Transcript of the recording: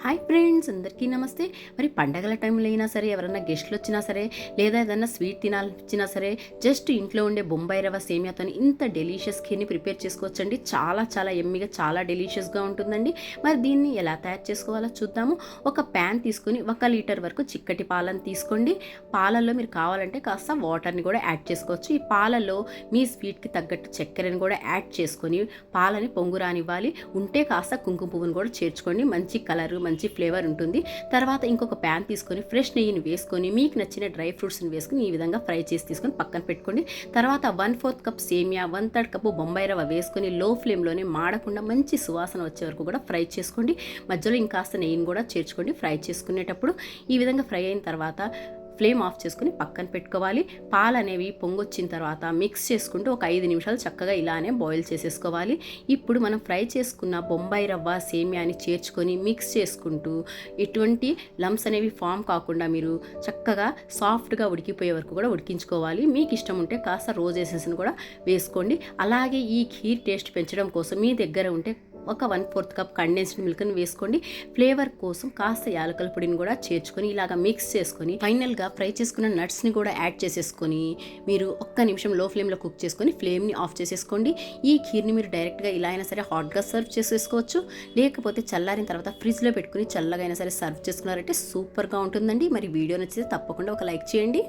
Hi friends, అందరికీ నమస్తే. మరి పండగల టైంలో అయినా సరే, ఎవరైనా గెస్ట్లు వచ్చినా సరే, లేదా ఏదైనా స్వీట్ తినాలనిపించినా సరే, జస్ట్ ఇంట్లో ఉండే బొంబాయి రవ్వ సేమియాతో ఇంత డెలీషియస్ ఖీర్ని ప్రిపేర్ చేసుకోవచ్చండి. చాలా చాలా ఎమ్మిగా, చాలా డెలీషియస్గా ఉంటుందండి. మరి దీన్ని ఎలా తయారు చేసుకోవాలో చూద్దాము. ఒక ప్యాన్ తీసుకుని 1 లీటర్ వరకు చిక్కటి పాలను తీసుకోండి. పాలల్లో మీరు కావాలంటే కాస్త వాటర్ని కూడా యాడ్ చేసుకోవచ్చు. ఈ పాలలో మీ స్వీట్కి తగ్గట్టు చక్కెరని కూడా యాడ్ చేసుకొని పాలని పొంగు రానివ్వాలి. ఉంటే కాస్త కుంకుమ పువ్వును కూడా చేర్చుకోండి. మంచి కలరు, మంచి ఫ్లేవర్ ఉంటుంది. తర్వాత ఇంకొక ప్యాన్ తీసుకొని ఫ్రెష్ నెయ్యిని వేసుకొని మీకు నచ్చిన డ్రై ఫ్రూట్స్ని వేసుకొని ఈ విధంగా ఫ్రై చేసి తీసుకొని పక్కన పెట్టుకోండి. తర్వాత 1/4 కప్ సేమియా, 1/3 కప్పు బొంబాయి రవ్వ వేసుకొని లో ఫ్లేమ్లోనే మాడకుండా మంచి సువాసన వచ్చే వరకు కూడా ఫ్రై చేసుకోండి. మధ్యలో ఇంకాస్త నెయ్యిని కూడా చేర్చుకోండి. ఫ్రై చేసుకునేటప్పుడు ఈ విధంగా ఫ్రై అయిన తర్వాత ఫ్లేమ్ ఆఫ్ చేసుకుని పక్కన పెట్టుకోవాలి. పాలు అనేవి పొంగొచ్చిన తర్వాత మిక్స్ చేసుకుంటూ ఒక 5 నిమిషాలు చక్కగా ఇలానే బాయిల్ చేసేసుకోవాలి. ఇప్పుడు మనం ఫ్రై చేసుకున్న బొంబాయి రవ్వ సేమియాని చేర్చుకొని మిక్స్ చేసుకుంటూ ఎటువంటి లమ్స్ అనేవి ఫామ్ కాకుండా మీరు చక్కగా సాఫ్ట్గా ఉడికిపోయే వరకు కూడా ఉడికించుకోవాలి. మీకు ఇష్టం ఉంటే కాస్త రోజ్ ఎసెన్స్ని కూడా వేసుకోండి. అలాగే ఈ ఖీర్ టేస్ట్ పెంచడం కోసం మీ దగ్గర ఉంటే ఒక 1/4 కప్ కండెన్స్డ్ మిల్క్ని వేసుకోండి. ఫ్లేవర్ కోసం కాస్త యాలకుల పొడిని కూడా చేర్చుకొని ఇలాగ మిక్స్ చేసుకొని ఫైనల్గా ఫ్రై చేసుకున్న నట్స్ని కూడా యాడ్ చేసేసుకొని మీరు ఒక్క నిమిషం లో ఫ్లేమ్లో కుక్ చేసుకొని ఫ్లేమ్ని ఆఫ్ చేసేసుకోండి. ఈ ఖీర్ని మీరు డైరెక్ట్గా ఇలా అయినా సరే హాట్గా సర్వ్ చేసేసుకోవచ్చు. లేకపోతే చల్లారిన తర్వాత ఫ్రిడ్జ్లో పెట్టుకుని చల్లగా అయినా సరే సర్వ్ చేసుకున్నారంటే సూపర్గా ఉంటుందండి. మరి వీడియో నచ్చితే తప్పకుండా ఒక లైక్ చేయండి.